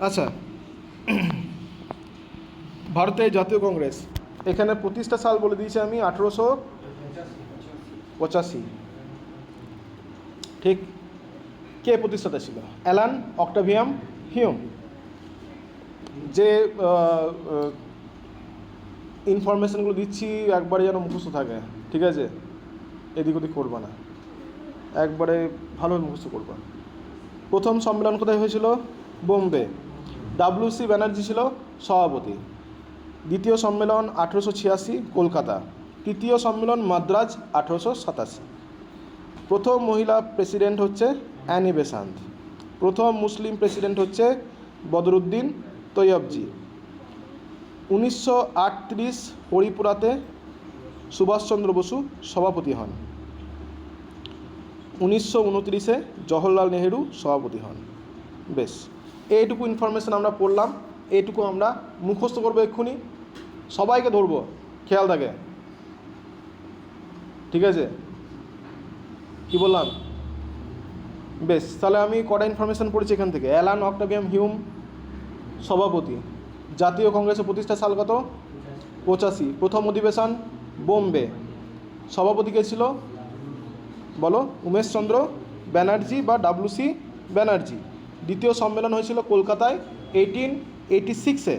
আচ্ছা, ভারতের জাতীয় কংগ্রেস এখানে প্রতিষ্ঠা সাল বলে দিয়েছি আমি 1885। ঠিক। কে প্রতিষ্ঠাতা ছিল? Allan Octavian Hume. যে ইনফরমেশনগুলো দিচ্ছি একবারে যেন মুখস্থ থাকে, ঠিক আছে? এদিক ওদিক করবা না, একবারে ভালোভাবে মুখস্থ করবা। প্রথম সম্মেলন কোথায় হয়েছিল? বোম্বে। WC ব্যানার্জি ছিল সভাপতি। দ্বিতীয় সম্মেলন 1886 কলকাতা। তৃতীয় সম্মেলন মাদ্রাজ 1887। প্রথম মহিলা প্রেসিডেন্ট হচ্ছে অ্যানি বেসান্ত। প্রথম মুসলিম প্রেসিডেন্ট হচ্ছে বদরুদ্দিন তৈয়বজি। 1938 হরিপুরাতে সুভাষচন্দ্র বসু সভাপতি হন। 1929 জওহরলাল নেহেরু সভাপতি হন। বেশ, এইটুকু ইনফরমেশন আমরা পড়লাম, এইটুকু আমরা মুখস্থ করবো এক্ষুনি, সবাইকে ধরবো, খেয়াল থাকে, ঠিক আছে? কি বললাম? বেশ, তাহলে আমি কটা ইনফরমেশন পড়েছি এখান থেকে। অ্যালান অক্টাভিয়াম হিউম সভাপতি। জাতীয় কংগ্রেসের প্রতিষ্ঠা সাল কত? 85। প্রথম অধিবেশন বোম্বে। সভাপতি কে ছিল বলো? উমেশচন্দ্র ব্যানার্জি বা WC ব্যানার্জি। দ্বিতীয় সম্মেলন হয়েছিল কলকাতায় 1886-এ।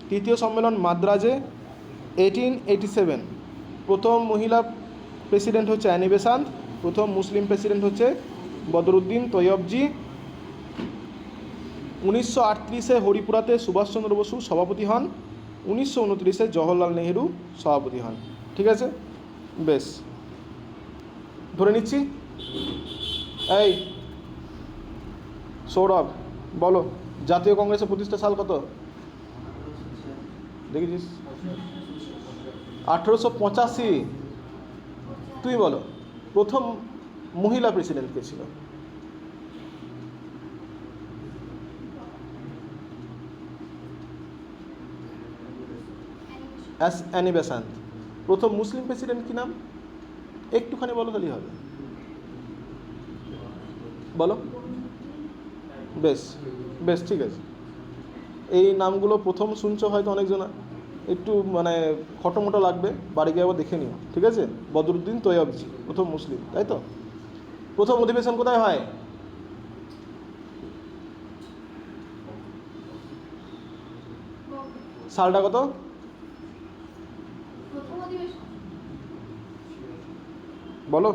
তৃতীয় সম্মেলন মাদ্রাজে 1887। প্রথম মহিলা প্রেসিডেন্ট হচ্ছে অ্যানি বেসান্ত। প্রথম মুসলিম প্রেসিডেন্ট হচ্ছে বদরুদ্দিন তৈয়বজি। 1938 হরিপুরাতে সুভাষচন্দ্র বসু সভাপতি হন। 1929 জওহরলাল নেহেরু সভাপতি হন। ঠিক আছে? বেশ, ধরে নিচ্ছি। এই সৌরভ, বলো জাতীয় কংগ্রেসের প্রতিষ্ঠা সাল কত? দেখেছিস? 1885। তুই বলো প্রথম মহিলা প্রেসিডেন্ট কে ছিল? Annie Besant. প্রথম মুসলিম প্রেসিডেন্ট কি নাম? একটুখানি বলো, তাহলেই হবে। বলো। বেশ বেশ, ঠিক আছে। এই নামগুলো প্রথম শুনছো হয়তো অনেকজনা, একটু মানে খটোমটো লাগবে, বাড়ি গিয়ে আবার দেখে নিও, ঠিক আছে? বদরুদ্দিন তৈয়বজি প্রথম মুসলিম, তাই তো? প্রথম অধিবেশন কোথায় হয়? সালটা কত? বলো।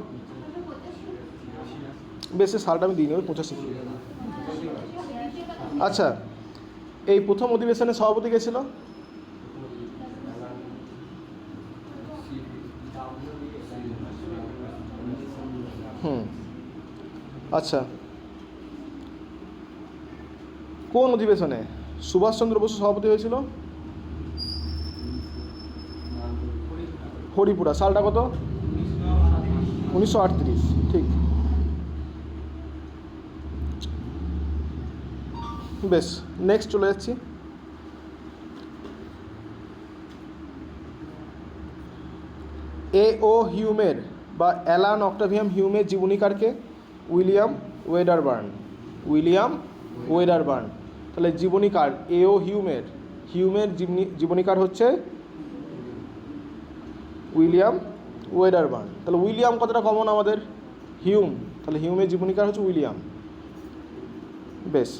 বেশ, সালটা আমি দিই নি, 85। আচ্ছা, এই প্রথম অধিবেশনে সভাপতি কে ছিল? আচ্ছা, কোন অধিবেশনে সুভাষচন্দ্র বসু সভাপতি হয়েছিল? হরিপুরা। সালটা কত? 1938। ঠিক। বেশ, নেক্সট চলে যাচ্ছি। A.O. হিউমের বা অ্যালান অক্টাভিয়াম হিউমের জীবনীকারকে? William Wedderburn. William Wedderburn. তাহলে জীবনীকার A.O. হিউমের, হিউমের জীবনীকার হচ্ছে উইলিয়াম ওয়েডারবার্ন। তাহলে উইলিয়াম কতটা কমন আমাদের? হিউম, তাহলে হিউমের জীবনীকার হচ্ছে উইলিয়াম। বেশ,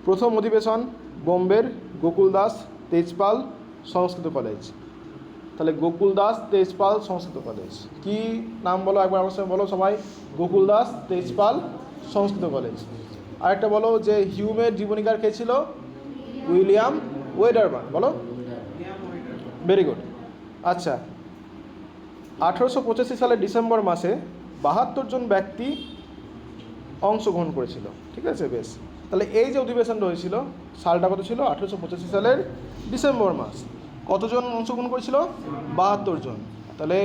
প্রথম অধিবেশন বোম্বের গোকুল দাস তেজপাল সংস্কৃত কলেজ। তাহলে গোকুল দাস তেজপাল সংস্কৃত কলেজ, কি নাম বলো একবার আমার সঙ্গে বলো সবাই? গোকুল দাস তেজপাল সংস্কৃত কলেজ। আরেকটা বলো যে হিউমের জীবনীকার কে ছিল? William Wedderburn. বলো। Very good. আচ্ছা, 1885 সালের ডিসেম্বর মাসে 72 জন ব্যক্তি অংশগ্রহণ করেছিল। ঠিক আছে? বেশ, তাহলে এই যে অধিবেশনটা হয়েছিল সালটা কত ছিল? 1885 সালের ডিসেম্বর মাস। কতজন অংশগ্রহণ করেছিল? 72 জন। তাহলে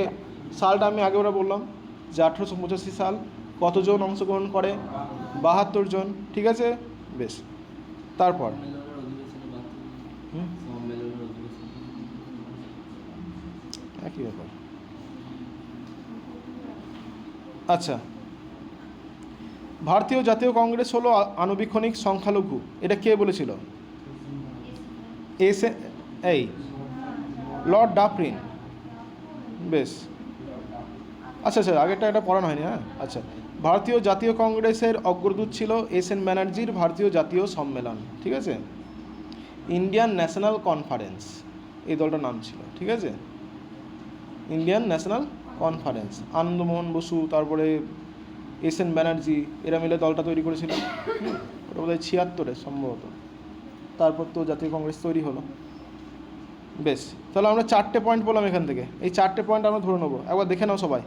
সালটা আমি আগে ওরা বললাম যে 1885 সাল। কতজন অংশগ্রহণ করে? 72 জন। ঠিক আছে? বেশ, তারপর একই ব্যাপার। আচ্ছা, ভারতীয় জাতীয় কংগ্রেস হলো আনুবীক্ষণিক সংখ্যালঘু, এটা কে বলেছিল? এস এই লর্ড ডাফরিন। বেশ, আচ্ছা আচ্ছা, আগেরটা এটা পড়ানো হয়নি। হ্যাঁ, আচ্ছা। ভারতীয় জাতীয় কংগ্রেসের অগ্রদূত ছিল এস.এন. ব্যানার্জির ভারতীয় জাতীয় সম্মেলন, ঠিক আছে। ইন্ডিয়ান ন্যাশনাল কনফারেন্স এই দলটার নাম ছিল, ঠিক আছে। Indian national conference, Anandamohan Bose, তারপরে এস.এন. ব্যানার্জি, এরা মিলে দলটা তৈরি করেছিল। ওটা বোধ হয় 76-এ সম্ভবত। তারপর তো জাতীয় কংগ্রেস তৈরি হলো। বেশ, তাহলে আমরা 4টে পয়েন্ট বললাম এখান থেকে। এই 4টে পয়েন্ট আমরা ধরে নেবো, একবার দেখে নাও সবাই।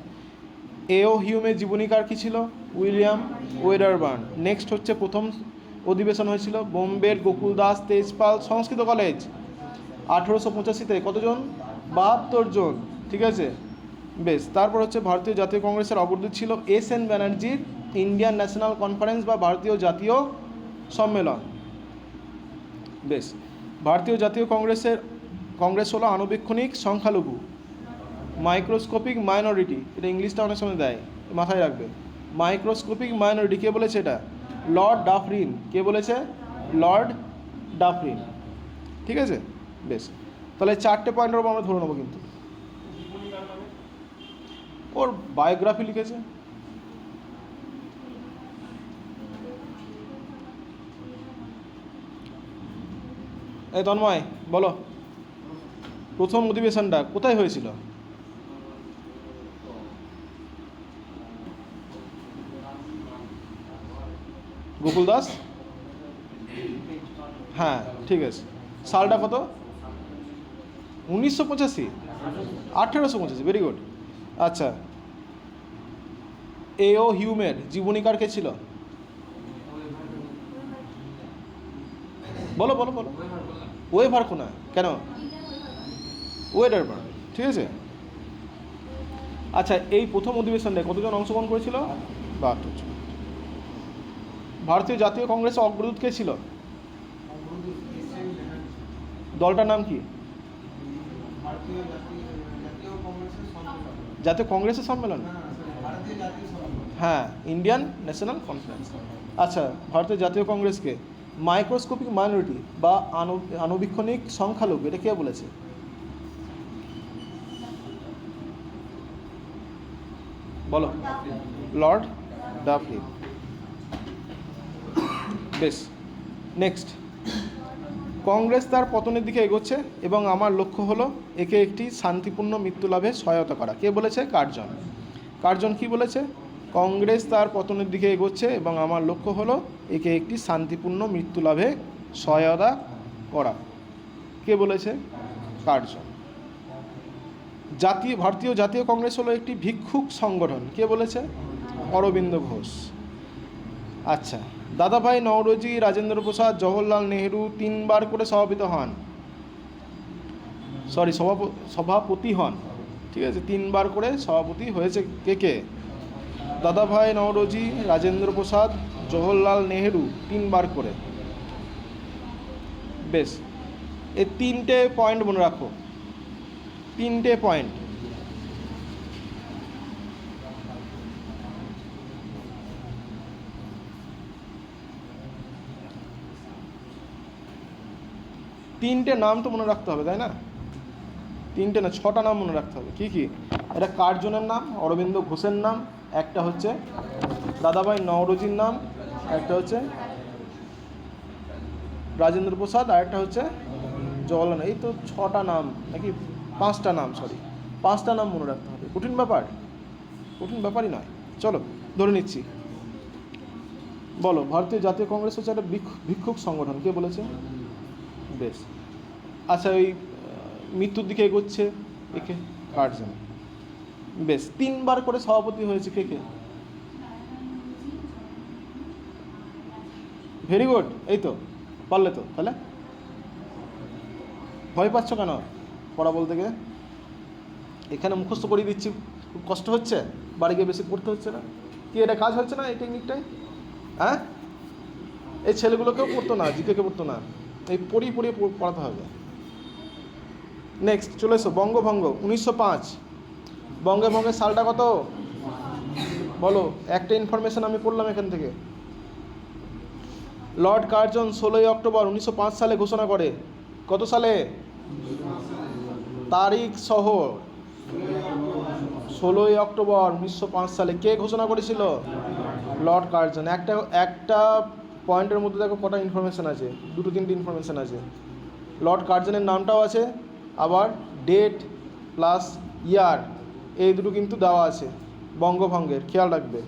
এ.ও হিউমের জীবনীকার কী ছিল? William Wedderburn. নেক্সট হচ্ছে প্রথম অধিবেশন হয়েছিল বোম্বের গোকুল দাস তেজপাল সংস্কৃত কলেজ 1885-তে। কতজন? 72 জন, ঠিক আছে। বেশ, তারপর হচ্ছে ভারতীয় জাতীয় কংগ্রেসের অগ্রদূত ছিল এস.এন. ব্যানার্জির ইন্ডিয়ান ন্যাশনাল কনফারেন্স বা ভারতীয় জাতীয় সম্মেলন। বেশ, ভারতীয় জাতীয় কংগ্রেস হলো আনুবীক্ষণিক সংখ্যালঘু, মাইক্রোস্কোপিক মাইনরিটি। এটা ইংলিশটা অনেক সময় দেয়, মাথায় রাখবে। মাইক্রোস্কোপিক মাইনরিটি কে বলেছে? এটা লর্ড ডাফরিন। কে বলেছে? লর্ড ডাফরিন, ঠিক আছে। বেশ, তাহলে 4টে পয়েন্টের উপর আমরা ধরে নেবো। কিন্তু ওর বায়োগ্রাফি লিখেছে। এই তন্ময় বলো, প্রথম অধিবেশনটা কোথায় হয়েছিল? গোকুল দাস, হ্যাঁ ঠিক আছে। সালটা কত? 1985, 1885, ভেরি গুড। আচ্ছা, এ.ও হিউমের জীবনীকার কে ছিল? বলো বলো বলো। ওয়েভারখোনা। কেন? ওয়েডারবার্ন, ঠিক আছে। আচ্ছা, এই প্রথম অধিবেশনে কতজন অংশগ্রহণ করেছিল? 72 জন। ভারতীয় জাতীয় কংগ্রেসের অগ্রদূত কে ছিল? দলটার নাম কি? জাতীয় কংগ্রেসের সম্মেলন, হ্যাঁ, ইন্ডিয়ান ন্যাশনাল কনফারেন্স। আচ্ছা, ভারতীয় জাতীয় কংগ্রেসকে মাইক্রোস্কোপিক মাইনরিটি বা আনুবীক্ষণিক সংখ্যালঘু, এটা কে বলেছে? বলো। Lord Dufferin. বেশ, নেক্সট। কংগ্রেস তার পতনের দিকে এগোচ্ছে এবং আমার লক্ষ্য হলো একে একটি শান্তিপূর্ণ মৃত্যু লাভে সহায়তা করা। কে বলেছে? কার্জন। কার্জন কি বলেছে? কংগ্রেস তার পতনের দিকে এগোচ্ছে এবং আমার লক্ষ্য হলো একে একটি শান্তিপূর্ণ মৃত্যু লাভে সহায়তা করা। কে বলেছে? কার্জন। ভারতীয় জাতীয় কংগ্রেস হলো একটি ভিক্ষুক সংগঠন। কে বলেছে? অরবিন্দ ঘোষ। আচ্ছা, দাদাভাই নওরোজি, রাজেন্দ্র প্রসাদ, জওহরলাল নেহেরু 3বার করে সভাপতি হন, ঠিক আছে। 3বার করে সভাপতি হয়েছে কে কে? দাদাভাই নওরোজি, রাজেন্দ্র প্রসাদ, জওহরলাল নেহেরু 3বার করে। বেশ, এই 3টে পয়েন্ট মনে রাখো, 3টে পয়েন্ট। তিনটে নাম তো মনে রাখতে হবে, তাই না? 3টে না, 6টা নাম মনে রাখতে হবে। কি কি? এটা কার্জনের নাম, অরবিন্দ ঘোষের নাম, একটা হচ্ছে দাদাভাই নওরোজির নাম, একটা হচ্ছে রাজেন্দ্র প্রসাদ, আর একটা হচ্ছে জওহরলাল। এই তো 6টা নাম, নাকি 5টা নাম, সরি 5টা নাম মনে রাখতে হবে। কঠিন ব্যাপার? কঠিন ব্যাপারই নয়। চলো ধরে নিচ্ছি। বলো, ভারতীয় জাতীয় কংগ্রেস হচ্ছে একটা ভিক্ষুক সংগঠন। কে বলেছে? বেশ, আচ্ছা, ওই মৃত্যুর দিকে এগোচ্ছে একে? কার্জন। বেশ, 3বার করে সভাপতি হয়েছে কে কে? ভেরি গুড, এই তো পারলে তো। তাহলে ভয় পাচ্ছ কেন পড়া বলতে গিয়ে? এখানে মুখস্থ করিয়ে দিচ্ছি, খুব কষ্ট হচ্ছে, বাড়ি গিয়ে বেশি পড়তে হচ্ছে না কি? এটা কাজ হচ্ছে না এই টেকনিকটাই? হ্যাঁ, এই ছেলেগুলোকেও পড়তো না, জিকেকে পড়তো না, এই পড়িয়ে পড়াতে হবে। নেক্সট চলে এসো। বঙ্গভঙ্গ 1905। বঙ্গভঙ্গের সালটা কত বলো? একটা ইনফরমেশন আমি পড়লাম এখান থেকে। লর্ড কার্জন 16 অক্টোবর 1905 সালে ঘোষণা করে। কত সালে? তারিখ সহ 16 অক্টোবর 1905 সালে। কে ঘোষণা করেছিল? Lord Curzon. একটা পয়েন্টের মধ্যে দেখো কটা ইনফরমেশান আছে, দুটো তিনটে ইনফরমেশান আছে। লর্ড কার্জনের নামটাও আছে, আবার ডেট প্লাস ইয়ার এই দুটো কিন্তু দেওয়া আছে বঙ্গভঙ্গের, খেয়াল রাখবে।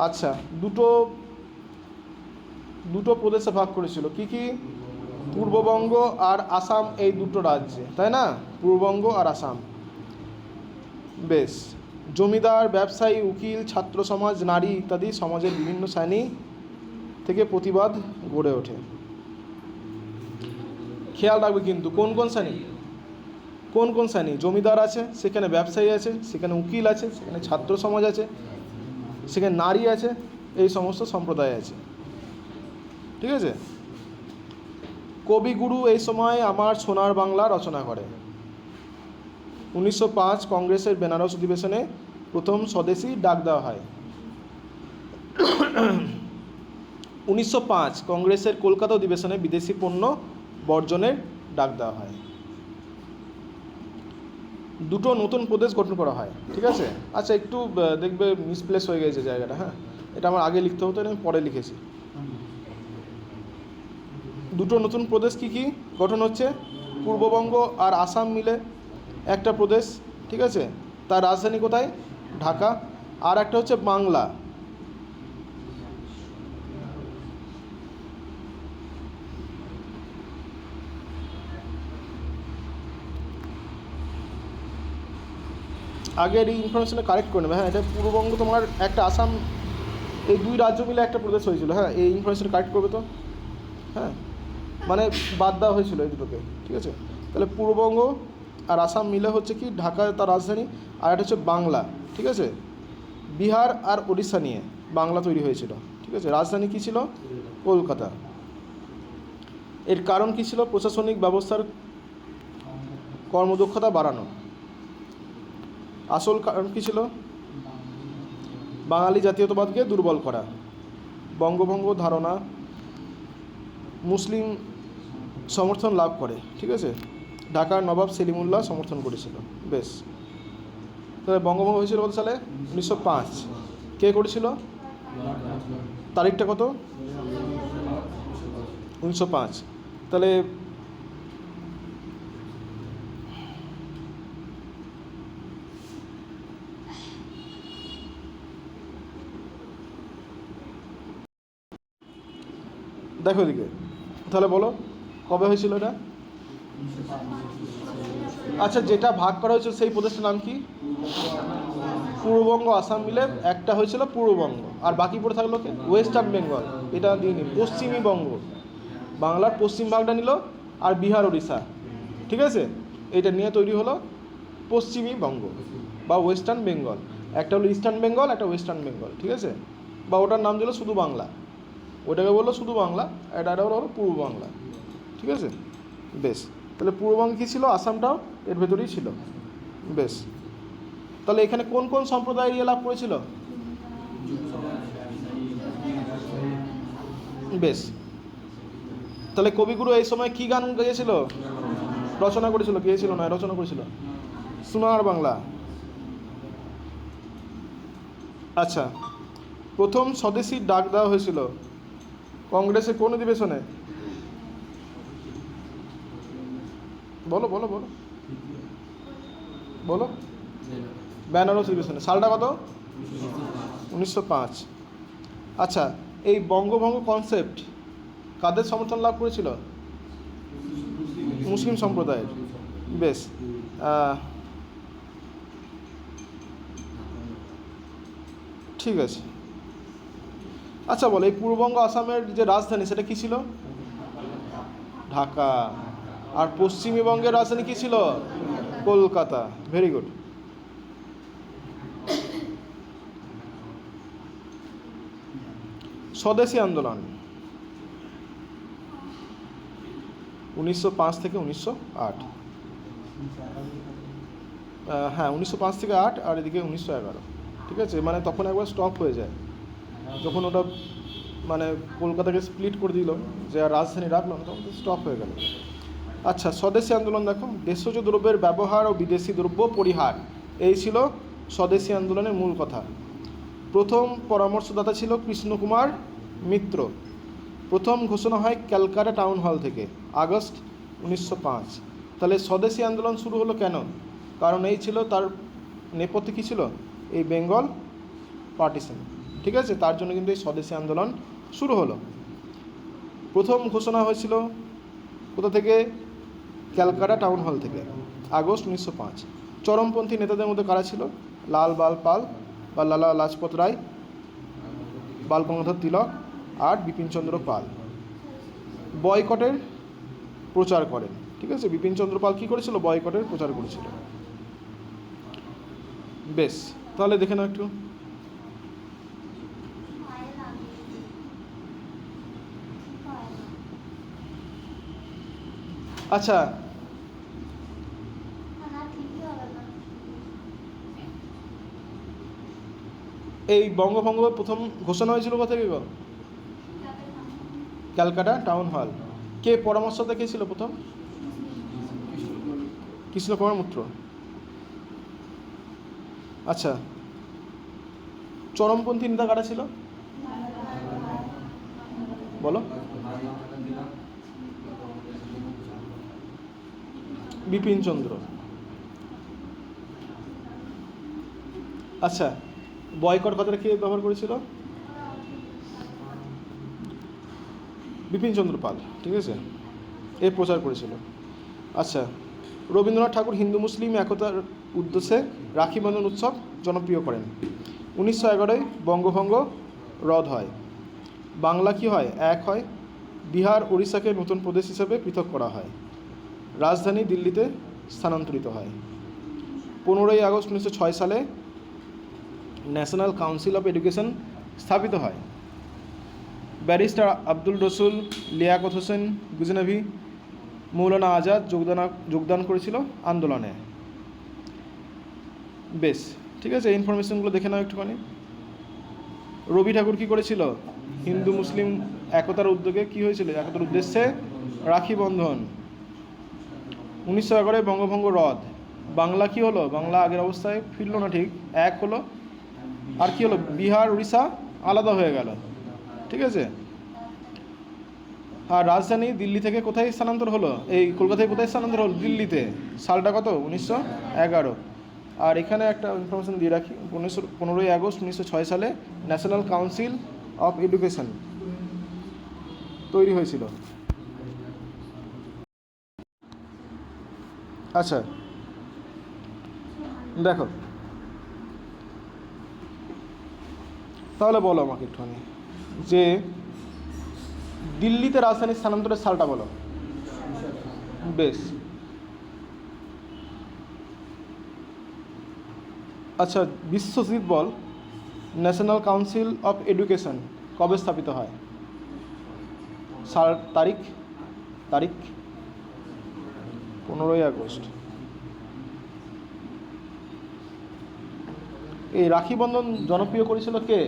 আচ্ছা, দুটো প্রদেশে ভাগ করেছিল। কি কি? পূর্ববঙ্গ আর আসাম, এই দুটো রাজ্যে, তাই না? পূর্ববঙ্গ আর আসাম। বেশ। জমিদার, ব্যবসায়ী, উকিল, ছাত্র সমাজ, নারী ইত্যাদি সমাজের বিভিন্ন শ্রেণী থেকে প্রতিবাদ গড়ে ওঠে। খেয়াল রাখবে কিন্তু কোন কোন শ্রেণী, কোন কোন শ্রেণী। জমিদার আছে, সেখানে ব্যবসায়ী আছে, সেখানে উকিল আছে, সেখানে ছাত্র সমাজ আছে, সেখানে নারী আছে, এই সমস্ত সম্প্রদায় আছে। ঠিক আছে। কবিগুরু এই সময় আমার সোনার বাংলা রচনা করে। 1905 কংগ্রেসের বেনারস অধিবেশনে প্রথম স্বদেশী ডাক দেওয়া হয়। 1905 কংগ্রেসের কলকাতা অধিবেশনে বিদেশি পণ্য বর্জনের ডাক দেওয়া হয়। দুটো নতুন প্রদেশ গঠন করা হয়। ঠিক আছে। আচ্ছা, একটু দেখবে মিসপ্লেস হয়ে গেছে জায়গাটা, হ্যাঁ, এটা আমার আগে লিখতে হতো, এটা আমি পরে লিখেছি। দুটো নতুন প্রদেশ কি কি গঠন হচ্ছে? পূর্ববঙ্গ আর আসাম মিলে একটা প্রদেশ। ঠিক আছে। তার রাজধানী কোথায়? ঢাকা। আর একটা হচ্ছে বাংলা। আগের এই ইনফরমেশনটা কারেক্ট করে নেবে। হ্যাঁ, এটা পূর্ববঙ্গ তোমার একটা, আসাম, এই দুই রাজ্য মিলে একটা প্রদেশ হয়েছিল। হ্যাঁ, এই ইনফরমেশনটা কারেক্ট করবে তো। হ্যাঁ, মানে বাদ দেওয়া হয়েছিল এই দুটোকে। ঠিক আছে। তাহলে পূর্ববঙ্গ আর আসাম মিলে হচ্ছে কি ঢাকা তার রাজধানী, আর একটা হচ্ছে বাংলা। ঠিক আছে। বিহার আর ওড়িশা নিয়ে বাংলা তৈরি হয়েছিল। ঠিক আছে। রাজধানী কী ছিল? কলকাতা। এর কারণ কী ছিল? প্রশাসনিক ব্যবস্থার কর্মদক্ষতা বাড়ানো। আসল কারণ কী ছিল? বাঙালি জাতীয়তাবাদকে দুর্বল করা। বঙ্গভঙ্গ ধারণা মুসলিম সমর্থন লাভ করে। ঠিক আছে। ঢাকার নবাব সেলিমুল্লাহ সমর্থন করেছিল। বেশ। তাহলে বঙ্গভঙ্গ হয়েছিল কত সালে? 1905। কে করেছিল? তারিখটা কত? 1905। তাহলে দেখো এদিকে, তাহলে বলো কবে হয়েছিল এটা? আচ্ছা, যেটা ভাগ করা হয়েছিল সেই প্রদেশটার নাম কি? পূর্ববঙ্গ আসাম মিলে একটা হয়েছিল পূর্ববঙ্গ, আর বাকি পড়ে থাকলো কি? ওয়েস্টার্ন বেঙ্গল। এটা দিইনি, পশ্চিমী বঙ্গ। বাংলার পশ্চিম ভাগটা নিল, আর বিহার ওড়িশা। ঠিক আছে। এটা নিয়ে তৈরি হলো পশ্চিমী বঙ্গ বা ওয়েস্টার্ন বেঙ্গল। একটা হলো ইস্টার্ন বেঙ্গল, একটা ওয়েস্টার্ন বেঙ্গল। ঠিক আছে। বা ওটার নাম ছিল শুধু বাংলা, ওটাকে বললো শুধু বাংলা, এটা হলো পূর্ব বাংলা। ঠিক আছে। বেশ। তাহলে পূর্ববঙ্গ কী ছিল? আসামটাও এর ভেতরেই ছিল। বেশ। তাহলে এখানে কোন কোন সম্প্রদায় ইয়ে লাভ করেছিল? বেশ। তাহলে কবিগুরু এই সময় কি গান গেয়েছিল? রচনা করেছিল। গেয়েছিল না, রচনা করেছিল সোনার বাংলা। আচ্ছা, প্রথম স্বদেশী ডাক দেওয়া হয়েছিল কংগ্রেসের কোন অধিবেশনে? বলো বলো বলো বলো। বেনারস অধিবেশনে। সালটা কত? 1905। আচ্ছা, এই বঙ্গভঙ্গ কনসেপ্ট কাদের সমর্থন লাভ করেছিল? মুসলিম সম্প্রদায়ের। বেশ। ঠিক আছে। আচ্ছা বলো, এই পূর্ববঙ্গ আসামের যে রাজধানী সেটা কী ছিল? ঢাকা। আর পশ্চিমবঙ্গের রাজধানী কী ছিল? কলকাতা। Very good. স্বদেশী আন্দোলন 1905 থেকে 1908। হ্যাঁ, 1905 থেকে 8, আর এদিকে 1911। ঠিক আছে। মানে তখন একবার স্টপ হয়ে যায়, যখন ওটা মানে কলকাতাকে স্প্লিট করে দিল, যে আর রাজধানী রাখলো না, তখন তো স্টপ হয়ে গেল। আচ্ছা, স্বদেশী আন্দোলন দেখো, দেশজ দ্রব্যের ব্যবহার ও বিদেশি দ্রব্য পরিহার, এই ছিল স্বদেশী আন্দোলনের মূল কথা। প্রথম পরামর্শদাতা ছিল কৃষ্ণকুমার মিত্র। প্রথম ঘোষণা হয় ক্যালকাটা টাউন হল থেকে আগস্ট 1905। তাহলে স্বদেশী আন্দোলন শুরু হলো কেন? কারণ এই ছিল তার নেপথ্যে কী ছিল, এই বেঙ্গল পার্টিশন, ঠিক আছে, তার জন্য কিন্তু এই স্বদেশী আন্দোলন শুরু হলো। প্রথম ঘোষণা হয়েছিল কোথা থেকে? ক্যালকাটা টাউন হল থেকে আগস্ট 1905। চরমপন্থী নেতাদের মধ্যে কারা ছিল? লাল বাল পাল বা লালা লাজপত রায়, বাল গঙ্গাধর তিলক আর বিপিনচন্দ্র পাল বয়কটের প্রচার করেন, ঠিক আছে। বিপিনচন্দ্র পাল কী করেছিল? বয়কটের প্রচার করেছিল। বেশ, তাহলে দেখে নাও একটু। আচ্ছা, এই বঙ্গভঙ্গ প্রথম ঘোষণা হয়েছিল কোথা থেকে গো? Calcutta town hall. কে পরামর্শদাতা কে ছিল প্রথম? কৃষ্ণকুমার মিত্র। আচ্ছা, চরমপন্থী নেতা কারা ছিল বলো? বিপিনচন্দ্র। আচ্ছা, বয়কট কথাটা কে ব্যবহার করেছিল? বিপিনচন্দ্র পাল, ঠিক আছে, এর প্রচার করেছিল। আচ্ছা, রবীন্দ্রনাথ ঠাকুর হিন্দু মুসলিম একতার উদ্দেশ্যে রাখি বন্ধন উৎসব জনপ্রিয় করেন। 1911 বঙ্গভঙ্গ রদ হয়। বাংলা কি হয়? এক হয়। বিহার উড়িষ্যাকে নতুন প্রদেশ হিসেবে পৃথক করা হয়। রাজধানী দিল্লিতে স্থানান্তরিত হয়। 15ই আগস্ট 1906 সালে ন্যাশনাল কাউন্সিল অফ এডুকেশন স্থাপিত হয়। ব্যারিস্টার আব্দুল রসুল, লিয়াকত হোসেন গুজনভি, মৌলানা আজাদ যোগদান করেছিল আন্দোলনে। বেশ, ঠিক আছে, ইনফরমেশনগুলো দেখে নাও একটুখানি। রবি ঠাকুর কী করেছিল? হিন্দু মুসলিম একতার উদ্যোগে কী হয়েছিল? একতার উদ্দেশ্যে রাখি বন্ধন। 1911 বঙ্গভঙ্গ রদ। বাংলা কি হলো? বাংলা আগের অবস্থায় ফিরল না, ঠিক এক হলো। আর কি হলো? বিহার উড়িষ্যা আলাদা হয়ে গেল, ঠিক আছে। আর রাজধানী দিল্লি থেকে কোথায় স্থানান্তর হলো? এই কলকাতায় কোথায় স্থানান্তর হলো? দিল্লিতে। সালটা কত? 1911। আর এখানে একটা ইনফরমেশন দিয়ে রাখি, 15ই আগস্ট 1906 সালে ন্যাশনাল কাউন্সিল অফ এডুকেশন তৈরি হয়েছিল। আচ্ছা, দেখো তাহলে বলো আমাকে একটুখানি, যে দিল্লিতে রাজধানী স্থানান্তরের সালটা বলো। বেশ, আচ্ছা, বিশ্বজিৎ বল, ন্যাশনাল কাউন্সিল অফ এডুকেশন কবে স্থাপিত হয়? সাল, তারিখ? 15ই আগস্ট। এই রাখি বন্ধন জনপ্রিয় করেছিল কে?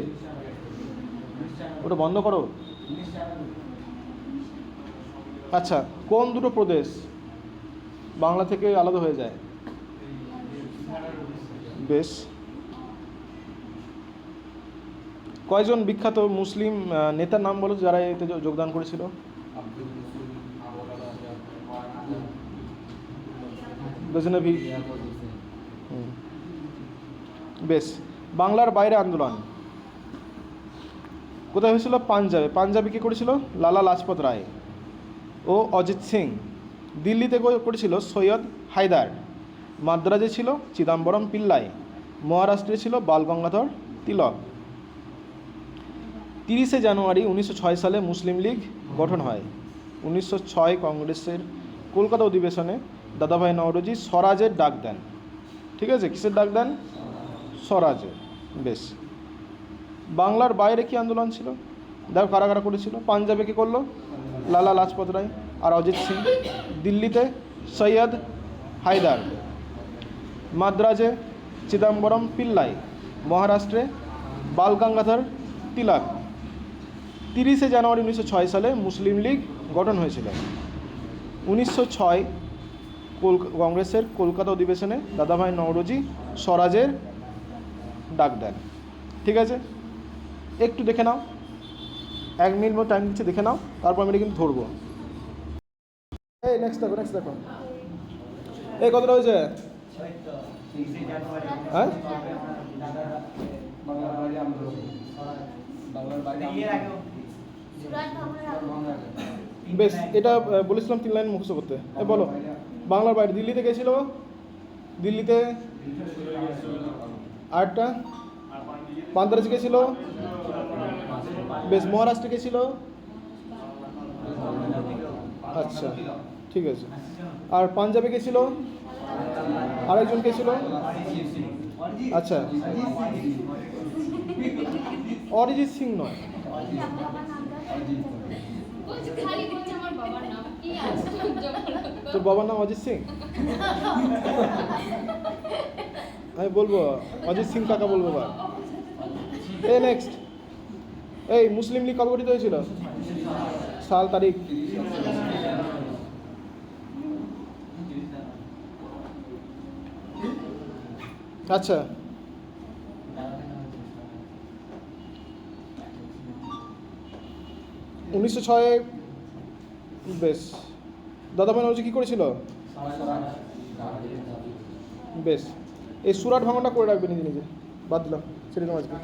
ওটা বন্ধ করো। আচ্ছা, কোন দুটো প্রদেশ বাংলা থেকে আলাদা হয়ে যায়? বেশ, কয়জন বিখ্যাত মুসলিম নেতার নাম বলো যারা এতে যোগদান করেছিল? গজনভি। বেশ, বাংলার বাইরে আন্দোলন কোথায় হয়েছিল? পাঞ্জাবে। পাঞ্জাবে কে করেছিল? লালা লাজপত রায় ও অজিত সিং। দিল্লিতে করেছিল সৈয়দ হায়দার। মাদ্রাজে ছিল চিদাম্বরম পিল্লাই। মহারাষ্ট্রে ছিল বাল গঙ্গাধর তিলক। 30শে জানুয়ারি 1906 সালে মুসলিম লীগ গঠন হয়। 1906 কংগ্রেসের কলকাতা অধিবেশনে দাদাভাই নওরোজি স্বরাজের ডাক দেন, ঠিক আছে। কিসের ডাক দেন? স্বরাজের। বেশ, বাংলার বাইরে কি আন্দোলন ছিল? দেখো কারা কারা করেছিল। পাঞ্জাবে কী করলো? লালা লাজপত রায় আর অজিত সিং। দিল্লিতে সৈয়দ হায়দার। মাদ্রাজে চিদাম্বরম পিল্লাই। মহারাষ্ট্রে বাল গঙ্গাধর তিলক। 30শে জানুয়ারি 1906 সালে মুসলিম লীগ গঠন হয়েছিল। 1906 কংগ্রেসের কলকাতা অধিবেশনে দাদাভাই নওরোজি স্বরাজের ডাক দেন। ঠিক আছে, একটু দেখে নাও, 1 মিনিট মতো টাইম দিচ্ছে, দেখে নাও, তারপর আমি এটা কিন্তু ধরবো। এই নেক্সট দেখো এই কতটা হয়েছে? হ্যাঁ, বেশ, এটা বলেছিলাম 3 লাইন মুখস্থ করতে। বলো, বাংলার বাইরে দিল্লিতে গেছিল, দিল্লিতে আরেকটা পান্তারাজ গেছিল, বেশ, মহারাষ্ট্রে গেছিল, আচ্ছা ঠিক আছে, আর পাঞ্জাবে গেছিল, আরেকজন গেছিল, আচ্ছা অরিজিৎ সিং নয়, তোর বাবার নাম অজিত সিং? আমি বলবো অজিত সিং কাকা বলবো এবার। এই নেক্সট, এই মুসলিম লীগ কবে গঠিত হয়েছিল? সাল, তারিখ? আচ্ছা, উনিশশো 06। বেশ, দাদাভাই নওরোজি কী করেছিল? বেশ, এই সুরাট ভাঙনটা করে রাখবে নিজে নিজে, বাদ দিলাম, ছেড়ে দিলাম আজকে।